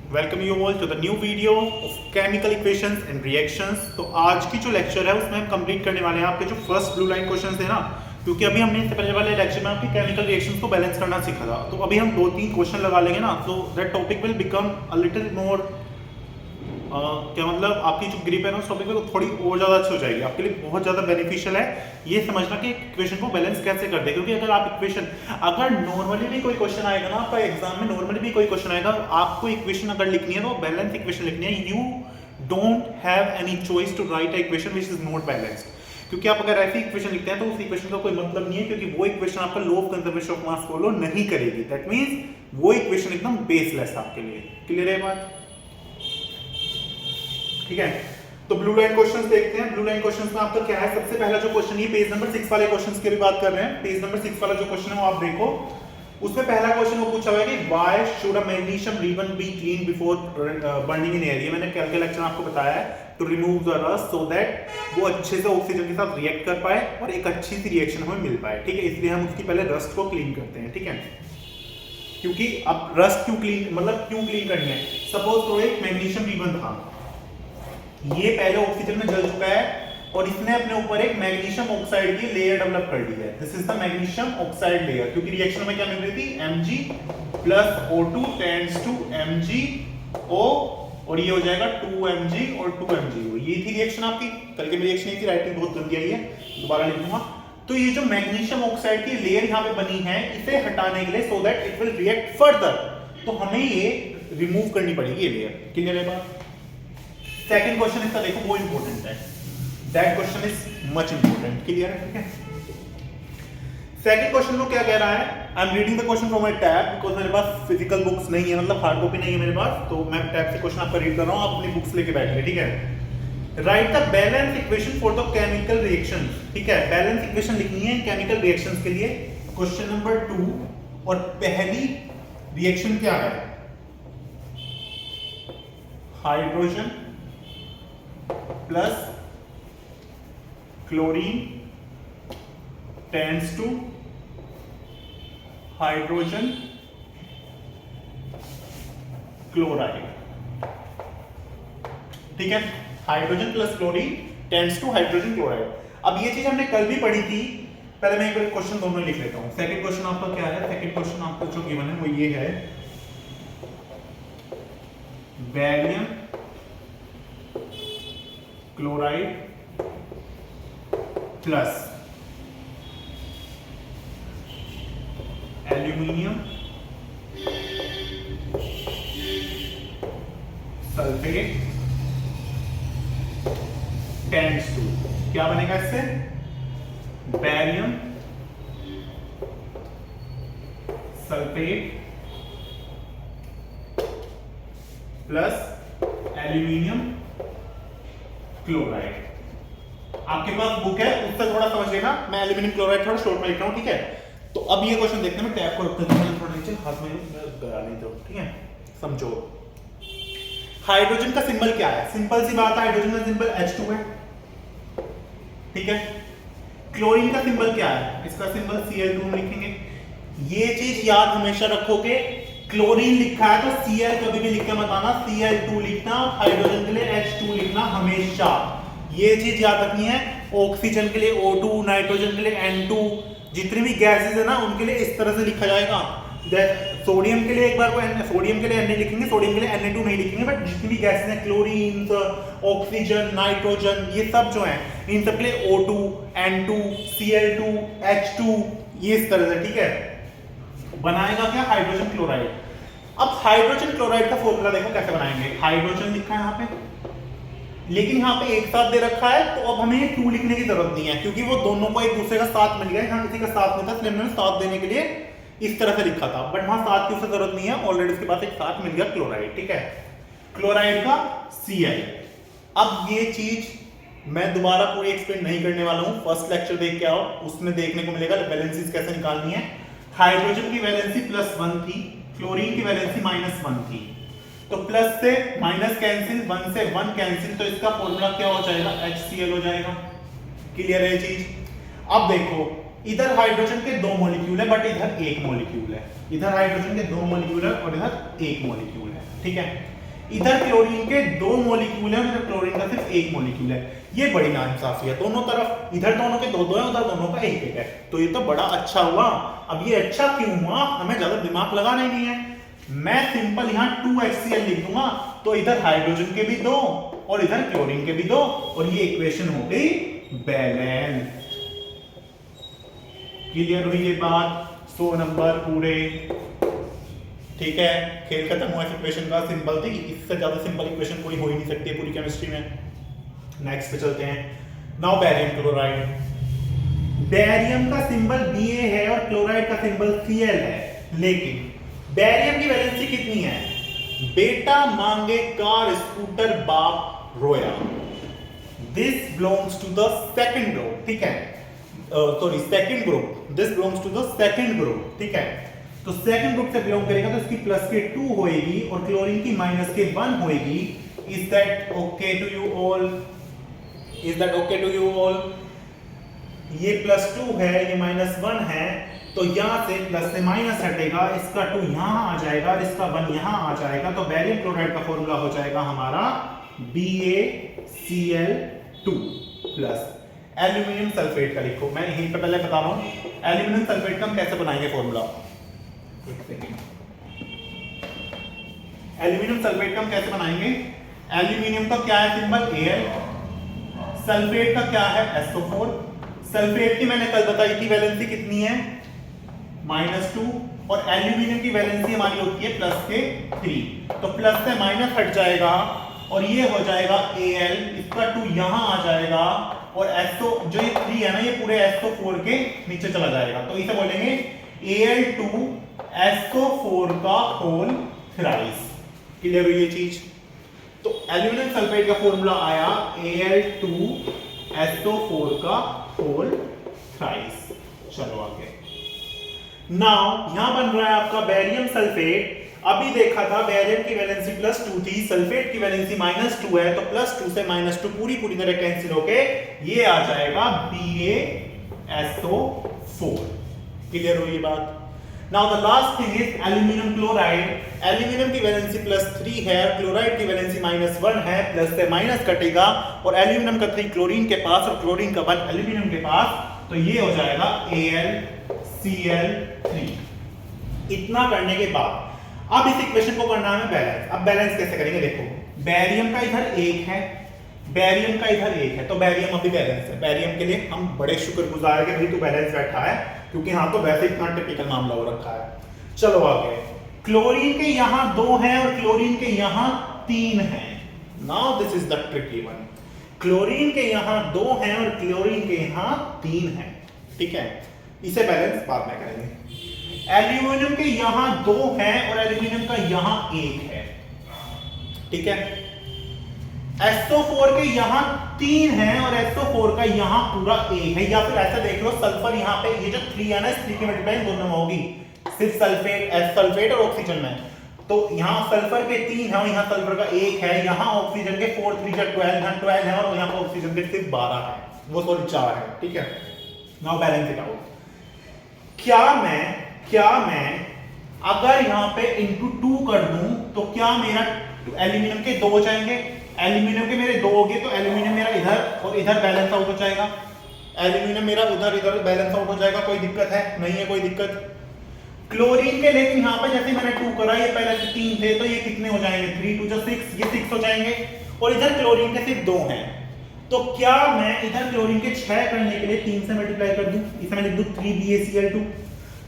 Welcome you all to the new video of chemical equations and reactions. तो आज की जो लेक्चर है उसमें हम कंप्लीट करने वाले हैं आपके जो फर्स्ट ब्लू लाइन क्वेश्चंस थे ना, क्योंकि अभी हमने इससे पहले वाले लेक्चर में आपके केमिकल रिएक्शंस को बैलेंस करना सीखा था। तो अभी हम 2-3 क्वेश्चन लगा लेंगे ना, तो that topic will become a little more क्या मतलब आपकी जो ग्रिप है ना उस टॉपिक पे थोड़ी और ज़्यादा अच्छी हो जाएगी, आपके लिए बहुत ज़्यादा बेनिफिशियल है ये समझना कि इक्वेशन को बैलेंस कैसे करते हैं। क्योंकि अगर आप इक्वेशन अगर नॉर्मली भी कोई क्वेश्चन आएगा ना आपका एग्जाम में, नॉर्मली भी कोई क्वेश्चन आएगा, आपको इक्वेशन अगर लिखनी है तो बैलेंस इक्वेशन लिखनी है। You don't have any choice to write a equation which is not balanced. क्योंकि आप अगर ऐसी इक्वेशन लिखते हैं तो उस इक्वेशन का कोई मतलब नहीं है, क्योंकि वो इक्वेशन आपका law of conservation of mass follow नहीं करेगी। दैट मींस वो इक्वेशन एकदम बेसलेस है आपके लिए। क्लियर है बात? ठीक है, तो ब्लू लाइन क्वेश्चंस देखते हैं। ब्लू लाइन क्वेश्चंस में आपका क्या है, सबसे पहला जो क्वेश्चन ये पेज नंबर 6 वाले क्वेश्चंस की भी बात कर रहे हैं। पेज नंबर 6 वाला जो क्वेश्चन है वो आप देखो, उसमें पहला क्वेश्चन वो पूछा हुआ है कि why should a magnesium ribbon be clean before burning in air. ये मैंने कल के लेक्चर में आपको बताया है, to remove the rust so that वो अच्छे से ऑक्सीजन के साथ रिएक्ट कर पाए और एक अच्छी सी रिएक्शन हमें मिल पाए। ठीक है, इसलिए हम उसकी पहले रस्ट को क्लीन करते हैं। ठीक है, क्योंकि अब रस्ट क्यों क्लीन, मतलब क्यों क्लीन करनी है। सपोज तो एक मैग्नीशियम रिबन था, ये पहले ऑक्सीजन में जल चुका है और इसने अपने ऊपर एक मैग्नीशियम ऑक्साइड की लेयर डेवलप कर ली है। This is the magnesium oxide layer, क्योंकि रिएक्शन में क्या मिल रही थी, Mg plus O2 tends to MgO और ये हो जाएगा 2Mg और 2MgO। ये थी रिएक्शन आपकी, कल की रिएक्शन ये थी, राइटिंग बहुत गंदी आई है, दोबारा लिख दूंगा। तो ये जो मैग्नीशियम ऑक्साइड की लेयर यहाँ पे बनी है, इसे हटाने के लिए so that it will react further, तो हमें ये रिमूव करनी पड़ेगी ये लेयर। क्लियर है बात? सेकंड क्वेश्चन इसका देखो, वो इंपॉर्टेंट है, that question is much important. Clear है? ठीक है, सेकंड क्वेश्चन को क्या कह रहा है, I am reading the question from my tab because मेरे पास फिजिकल बुक्स नहीं है, मतलब हार्ड कॉपी नहीं है मेरे पास, तो मैं टैब से क्वेश्चन आपका रीड कर रहा हूं, आप अपनी बुक्स लेके बैठिए। ठीक है, right the balance equation for the chemical reactions. ठीक है, बैलेंस इक्वेशन लिखनी है केमिकल रिएक्शंस के लिए। क्वेश्चन नंबर 2, और पहली रिएक्शन क्या है, hydrogen plus chlorine tends to hydrogen chloride. ठीक है, hydrogen plus chlorine tends to hydrogen chloride. अब ये चीज हमने कल भी पढ़ी थी, पहले मैं एक बार क्वेश्चन दोनों लिख लेता हूं। सेकंड क्वेश्चन आपका क्या है, सेकंड क्वेश्चन आपका जो गिवन है वो ये है, barium chloride plus aluminium sulphate tends to, क्या बनेगा इससे, barium sulphate plus aluminium chloride. आपके पास बुक है, उससे थोड़ा समझ लेना, मैं एल्यूमिनियम क्लोराइड थोड़ा शॉर्ट में लिख रहा हूं। ठीक है, तो अब ये क्वेश्चन देखने में टैब को रखते हैं थोड़ा नीचे, हाथ में गया नहीं तो। ठीक है, समझो हाइड्रोजन का सिंबल क्या है, सिंपल सी बात है, हाइड्रोजन का सिंबल H2 है। ठीक है, क्लोरीन का सिंबल क्या है, इसका सिंबल Cl2 में लिखेंगे। ये चीज याद हमेशा रखोगे, क्लोरीन लिखा है तो Cl कभी भी लिख के मत आना, Cl2 लिखना, हाइड्रोजन के लिए H2 लिखना हमेशा, ये चीज याद रखनी है। ऑक्सीजन के लिए O2, नाइट्रोजन के लिए N2, जितनी भी गैसेस है ना उनके लिए इस तरह से लिखा जाएगा। सोडियम के लिए एक बार को सोडियम के लिए Na लिखेंगे, सोडियम के लिए Na2 नहीं लिखेंगे, बट जितनी भी गैसेस हैं, क्लोरीन, ऑक्सीजन, नाइट्रोजन, ये सब जो है इन सब के लिए O2, N2, Cl2, H2, ये इस तरह से। ठीक है, बनाएगा क्या, हाइड्रोजन क्लोराइड। अब हाइड्रोजन क्लोराइड का फॉर्मूला देखो कैसे बनाएंगे, हाइड्रोजन लिखा है यहाँ पे, लेकिन यहाँ पे एक साथ दे रखा है, तो अब हमें 2 लिखने की जरूरत नहीं है, क्योंकि वो दोनों को एक दूसरे का साथ मिल गया, यहाँ किसी का साथ नहीं था, इसलिए मैंने साथ देने के लिए इस तरह से लिखा था, बट वहां साथ की उससे जरूरत नहीं है, ऑलरेडी उसके पास एक साथ मिल गया क्लोराइड। ठीक है, क्लोराइड का Cl। अब ये चीज मैं दोबारा पूरी एक्सप्लेन नहीं करने वाला हूं, फर्स्ट लेक्चर देख के आओ, उसमें देखने को मिलेगा वैलेंसीज कैसे निकालनी है। हाइड्रोजन की वैलेंसी +1 थी, क्लोरीन की वैलेंसी -1 थी, तो प्लस से माइनस कैंसिल, 1 से 1 कैंसिल, तो इसका फॉर्मूला क्या हो जाएगा, HCl हो जाएगा। क्लियर है ये चीज? अब देखो इधर हाइड्रोजन के 2 मॉलिक्यूल है बट इधर 1 मॉलिक्यूल है, इधर हाइड्रोजन के 2 मॉलिक्यूल है और इधर 1 मॉलिक्यूल है। ठीक है, इधर क्लोरीन के 2 मॉलिक्यूल है और इधर क्लोरीन का सिर्फ 1 मॉलिक्यूल है। ये बड़ी नाइंसाफी है, दोनों तरफ इधर दोनों के 2-2 है, उधर दोनों का 1-1 है। तो ये तो बड़ा अच्छा हुआ। अब ये अच्छा क्यों हुआ, हमें ज्यादा दिमाग लगाना ही नहीं है। मैं सिंपल यहाँ 2HCl लिख दूंगा, तो इधर हाइड्रोजन के भी 2 और इधर क्लोरीन के भी 2, और ये इक्वेशन हो गई बैलेंस। क्लियर हुई ये बात? 100 नंबर पूरे। ठीक है, खेल खत्म हुआ। इक्वेशन का सिंपल थी, इससे ज्यादा सिंपल इक्वेशन कोई हो ही नहीं सकती है पूरी केमिस्ट्री में। नेक्स्ट पे चलते हैं। Now barium chloride. बेरियम का सिंबल Ba है और क्लोराइड का सिंबल Cl है, लेकिन बेरियम की वैलेंसी कितनी है? बेटा मांगे कार स्कूटर बाप रोया। This belongs to the second group, ठीक है, sorry second group, this belongs to the second group, ठीक है। तो सेकंड ग्रुप से बिलोंग करेगा तो इसकी प्लस के 2 होएगी और क्लोरीन की माइनस के 1 होएगी। Is that okay to you all? Is that okay to you all? ये प्लस 2 है, ये माइनस 1 है, तो यहां से प्लस से माइनस हटेगा, इसका 2 यहां आ जाएगा और इसका 1 यहां आ जाएगा। तो बेरियम क्लोराइड का फॉर्मूला हो जाएगा हमारा BaCl2 प्लस एल्यूमिनियम सल्फेट का लिखो। मैं यहीं पे पहले बता रहा हूं एल्यूमिनियम सल्फेट का हम कैसे बनाएंगे फॉर्मूला। एक सेकंड, एल्यूमिनियम सल्फेट का हम कैसे बनाएंगे? एल्यूमिनियम का क्या है सिंबल? Al। सल्फेट का क्या है? SO4। सल्फेट की मैंने कल बताई थी वैलेंसी कितनी है? -2, और एल्यूमिनियम की वैलेंसी हमारी होती है प्लस के 3। तो प्लस से माइनस हट जाएगा और ये हो जाएगा Al, इसका 2 यहां आ जाएगा और SO जो ये 3 है ना, ये पूरे SO4 के नीचे चला जाएगा। तो इसे बोलेंगे Al2SO4 का होल थ्राइस। क्लियर हुई ये चीज? तो एल्यूमिनियम सल्फेट का फॉर्मूला आया Al2SO4 का होल थ्राइस। चलो आगे। नाउ यहां बन रहा है आपका बेरियम सल्फेट। अभी देखा था बेरियम की वैलेंसी +2 थी, सल्फेट की वैलेंसी -2 है, तो +2 से -2 पूरी तरह कैंसिल होके ये आ जाएगा BaSO4। क्लियर हुई बात? Now the last thing is aluminium chloride. Aluminium की वैलेंसी +3 है, क्लोराइड की वैलेंसी -1 है, प्लस से माइनस कटेगा और एल्यूमिनियम का 3 क्लोरीन के पास और क्लोरीन का 1 एल्यूमिनियम के पास, तो ये हो जाएगा AlCl3। इतना करने के बाद अब इस इक्वेशन को करना है बैलेंस। अब बैलेंस कैसे करेंगे? देखो, बेरियम का इधर 1 है, बेरियम का इधर 1 है, तो बेरियम अभी बैलेंस है। बेरियम के लिए हम बड़े शुक्रगुजार है कि भाई तू बैलेंस बैठा है, क्योंकि हाँ तो वैसे इतना टिपिकल मामला हो रखा है। चलो आगे। क्लोरीन के यहां 2 हैं और क्लोरीन के यहां 3 हैं। Now this is the tricky one. Chlorine के यहां 2 हैं और क्लोरीन के यहां 3 हैं, ठीक है। इसे बैलेंस बाद में करेंगे। एल्यूमिनियम के यहां 2 हैं और एल्यूमिनियम का यहां 1 है, ठीक है। SO4 के यहां 3 हैं और SO4 का यहां पूरा 1 है। या फिर ऐसा देख लो, सल्फर यहां पे ये जो 3 है ना, इस 3 की मल्टीप्लाई दोनों में होगी, सिर्फ सल्फेट सल्फेट और ऑक्सीजन में। तो यहां सल्फर के 3 है और यहां सल्फर का 1 है, यहां ऑक्सीजन के 4 3 12, यहां 12 है और यहां पर ऑक्सीजन के सिर्फ 12 है, वो सॉरी 4 है, ठीक है। Now balance it out. क्या मैं अगर यहां पे into 2 कर दूं तो क्या मेरा एल्यूमिनियम के 2 हो जाएंगे? एल्यूमिनियम के मेरे 2 हो गए तो एल्यूमिनियम मेरा इधर और इधर बैलेंस आउट हो जाएगा। एल्यूमिनियम मेरा उधर इधर बैलेंस आउट हो जाएगा। कोई दिक्कत है? नहीं है कोई दिक्कत। क्लोरीन के लेकिन यहां पे जैसे मैंने 2 करा, ये पहले से 3 थे, तो ये कितने हो जाएंगे? 3 2 6, ये 6 हो जाएंगे और इधर क्लोरीन के सिर्फ 2 हैं। तो क्या मैं इधर क्लोरीन के 6 करने के लिए 3 से मल्टीप्लाई कर दूं? इसे मैं लिख दूं 3BaCl2।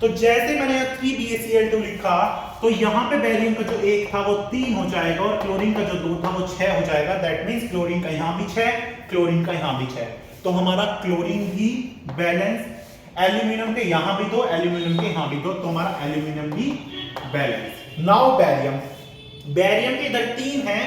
तो जैसे मैंने 3BaCl2 लिखा, तो यहां पे बेरियम का जो 1 था वो 3 हो जाएगा और क्लोरीन का जो 2 था वो 6 हो जाएगा। दैट मींस क्लोरीन का यहां भी 6, क्लोरीन का यहां भी 6। तो हमारा क्लोरीन भी बैलेंस, एल्यूमिनियम के यहां भी 2, एल्यूमिनियम के यहां भी 2, तो हमारा एल्यूमिनियम भी बैलेंस। नाउ बैरियम के इधर 3 है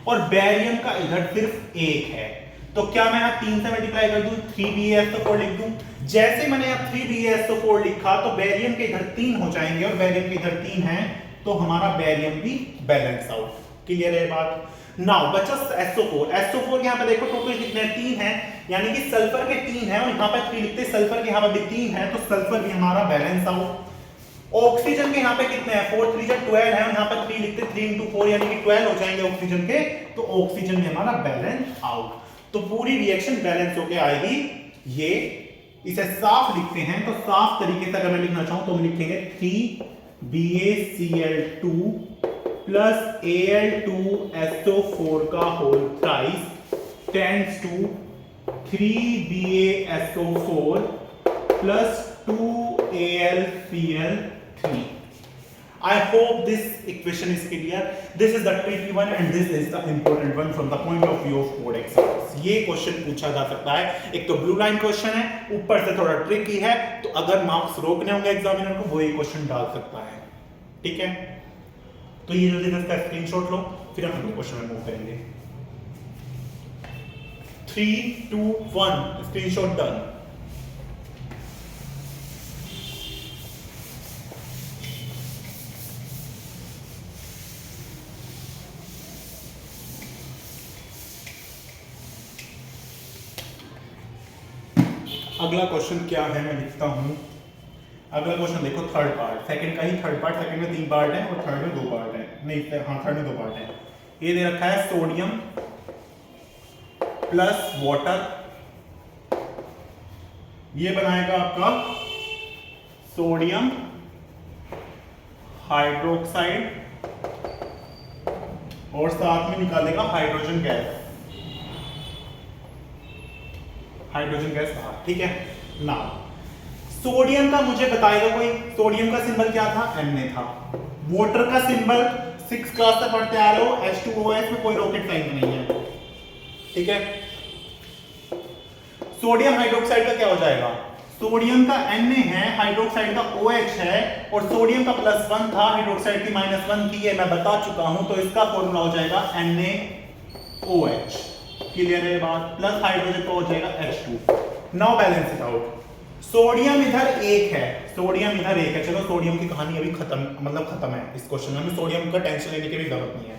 और बैरियम का इधर सिर्फ 1 है। तो क्या मैं यहां 3 से मल्टीप्लाई कर दूं, 3BaSO4 लिख दूं? जैसे मैंने यहां 3BaSO4 लिखा तो बैरियम के इधर 3 हो जाएंगे और बैरियम के इधर 3 है, तो हमारा बैरियम भी बैलेंस आउट। क्लियर है बात? नाउ बचा SO4। SO4 यहां पे देखो टोटल कितने 3 हैं, यानी कि सल्फर के 3 हैं और यहां पे 3 लिखते, सल्फर के यहां पे भी 3 है, तो सल्फर भी हमारा बैलेंस आउट। ऑक्सीजन के यहाँ पे कितने हैं 4 3 12 है, यहाँ पर 3 लिखते 3 into 4 यानी कि 12 हो जाएंगे ऑक्सीजन के, तो ऑक्सीजन में हमारा बैलेंस आउट। तो पूरी रिएक्शन बैलेंस होके आएगी। ये इसे साफ लिखते हैं तो साफ तरीके से अगर मैं लिखना चाहूं तो हम लिखेंगे 3BaCl2 प्लस Al2SO4 का whole thrice tends to 3BaSO4 plus 2AlCl3। I hope this equation is clear. This is the tricky one and this is the important one from the point of view of board exams. ये question पूछा जा सकता है। एक तो blue line question है, ऊपर से थोड़ा ट्रिकी है, तो अगर मार्क्स रोकने होंगे एग्जामिनर को वो ये क्वेश्चन डाल सकता है। ठीक है, तो ये जल्दी से इसका स्क्रीनशॉट लो, फिर हम अगले क्वेश्चन में मूव करेंगे। 3 2 1 स्क्रीनशॉट डन। अगला क्वेश्चन क्या है मैं लिखता हूं। अगला क्वेश्चन देखो, थर्ड पार्ट, सेकंड का ही थर्ड पार्ट, सेकंड में 3 पार्ट है और थर्ड में 2 पार्ट है, नहीं हाँ थर्ड में 2 पार्ट है। ये दे रखा है सोडियम प्लस वाटर, ये बनाएगा आपका सोडियम हाइड्रोक्साइड और साथ में निकालेगा हाइड्रोजन गैस, हाइड्रोजन गैस बाहर। ठीक है ना, सोडियम का मुझे बताएगा कोई, सोडियम का सिंबल क्या था Na था, वाटर का सिंबल 6 क्लास से पढ़ते आ रहे हो H2OH में कोई रॉकेट साइन नहीं है। ठीक है, सोडियम हाइड्रोक्साइड का क्या हो जाएगा, सोडियम का Na है, हाइड्रोक्साइड का OH है और सोडियम का +1 था, हाइड्रोक्साइड की -1 थी, ये मैं बता चुका हूं, तो इसका फॉर्मूला हो जाएगा NaOH। क्लियर है बात, प्लस हाइड्रोजन का हो जाएगा H2। Now balance it out. Sodium इधर 1 है, सोडियम इधर 1 है, चलो सोडियम की कहानी अभी खत्म, मतलब खत्म है इस क्वेश्चन में, हमें सोडियम का टेंशन लेने की भी जरूरत नहीं है।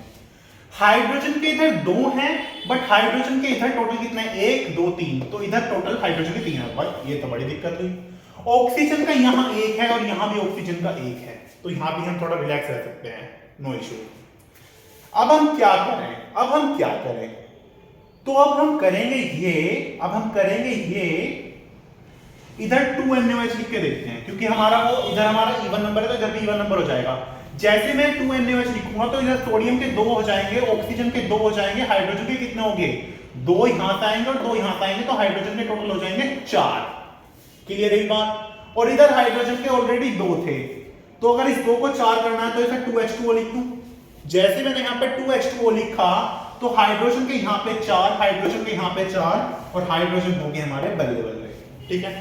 हाइड्रोजन के इधर 2 हैं, बट हाइड्रोजन के इधर टोटल कितने हैं 1 2 3, तो इधर टोटल हाइड्रोजन के 3 है भाई, ये तो बड़ी दिक्कत हुई। ऑक्सीजन का यहाँ 1 है और यहाँ भी ऑक्सीजन का 1 है, तो यहाँ भी हम थोड़ा रिलैक्स रह सकते हैं, नो इशू। अब हम क्या करें, तो अब हम करेंगे ये इधर 2NaOH लिख के देखते हैं, क्योंकि हमारा वो इधर हमारा इवन नंबर है तो इधर भी इवन नंबर हो जाएगा। जैसे मैं 2NaOH लिखूंगा तो इधर सोडियम के 2 हो जाएंगे, ऑक्सीजन के 2 हो जाएंगे, हाइड्रोजन के कितने होंगे 2 यहां से आएंगे और 2 यहां से आएंगे, तो हाइड्रोजन के टोटल हो जाएंगे 4। क्लियर है बात, और इधर हाइड्रोजन के ऑलरेडी 2 थे, तो अगर इस 2 को 4 करना है तो इसे 2H2O लिख दूं। जैसे मैंने यहां पे 2H2O लिखा तो हाइड्रोजन के यहां पे 4, हाइड्रोजन के यहां पे 4 और हाइड्रोजन हो गए हमारे बल्ले बल्ले। ठीक है,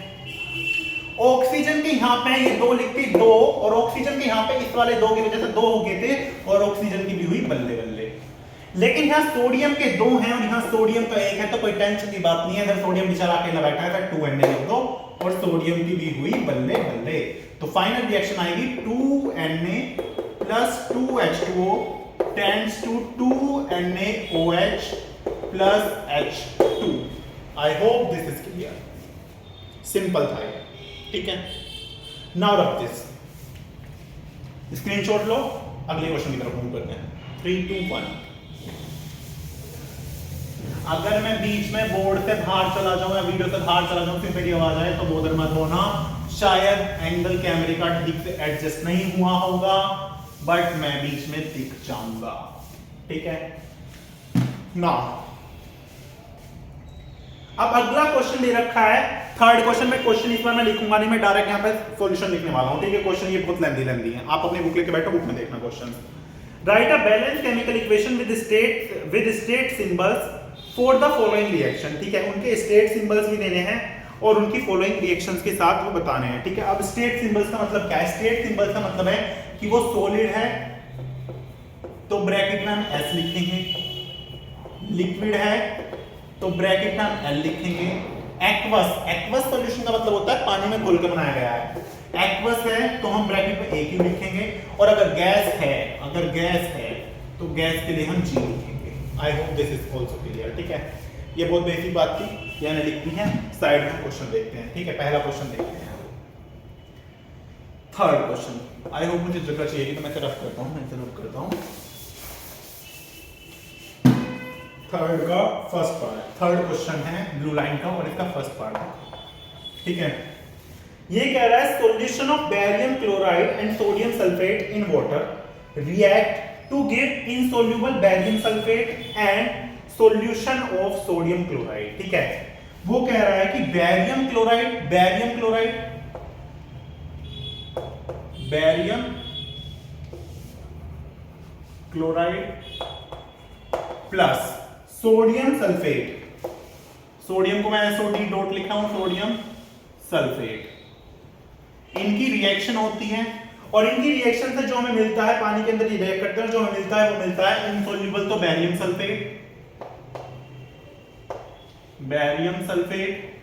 ऑक्सीजन के यहां पे ये 2 लिखते 2 और ऑक्सीजन के यहां पे इस वाले 2 की वजह से 2 हो गए थे और ऑक्सीजन की भी हुई बल्ले बल्ले। लेकिन यहां सोडियम के 2 हैं और यहां सोडियम का 1 है, तो कोई टेंशन की बात नहीं है, इधर सोडियम बेचारा अकेला बैठा है, 2Na लिख दो और सोडियम की भी हुई बल्ले बल्ले। तो फाइनल रिएक्शन आएगी 2Na plus 2H2O tends to 2NaOH plus H2। I hope this is clear। Simple था ये। ठीक है, नाउ रख दिस, स्क्रीनशॉट लो, अगले क्वेश्चन की तरफ मूव करते हैं। 3 2 1। अगर मैं बीच में बोर्ड से बाहर चला जाऊं या वीडियो से बाहर चला जाऊं, फिर मेरी आवाज आए तो बोधर मत होना, शायद एंगल कैमरे का ठीक से एडजस्ट नहीं हुआ होगा, बट मैं बीच में दिख जाऊंगा। ठीक है ना, अब अगला क्वेश्चन दे रखा है थर्ड क्वेश्चन में, क्वेश्चन इस बार मैं लिखूंगा नहीं, मैं डायरेक्ट यहां पे सॉल्यूशन लिखने वाला हूं। ठीक है, क्वेश्चन ये बहुत लेंथी है, आप अपनी बुक लेके बैठो, बुक में देखना question. Right a balance chemical equation with state symbols for the following reaction. ठीक है, उनके स्टेट सिंबल्स भी देने हैं और उनकी फॉलोइंग रिएक्शंस के साथ वो बताने हैं। ठीक है, अब स्टेट सिंबल्स का मतलब क्या है, स्टेट सिंबल्स का मतलब है कि वो सॉलिड है तो ब्रैकेट में हम S लिखेंगे, लिक्विड है तो ब्रैकेट में हम L लिखेंगे, एक्वस सॉल्यूशन का मतलब होता है पानी में घोल कर बनाया गया है, एक्वस है तो हम ब्रैकेट में AQ लिखेंगे, और अगर गैस है तो गैस के लिए हम G लिखेंगे। I hope this is also clear. ठीक है, ये बहुत बेसिक बात थी, यानी लिखनी है, साइड में क्वेश्चन देखते हैं। ठीक है, पहला क्वेश्चन देखते हैं। थर्ड क्वेश्चन, आई होप मुझे जगह चाहिए तो मैं इसे रफ करता हूँ, मैं इसे रफ करता हूँ। थर्ड का फर्स्ट पार्ट, थर्ड क्वेश्चन है ब्लू लाइन का और इसका फर्स्ट पार्ट है, ठीक है। ये कह रहा है solution of barium chloride and sodium sulphate in water react to give insoluble barium sulphate and solution of sodium chloride, ठीक है। वो कह रहा है कि barium chloride plus sodium sulphate, sodium को मैं SOD डॉट लिखा हूं, सोडियम सल्फेट, इनकी रिएक्शन होती है और इनकी रिएक्शन से जो हमें मिलता है, पानी के अंदर ये रिएक्ट करते हैं, जो हमें मिलता है वो मिलता है इनसोल्यूबल तो बैरियम सल्फेट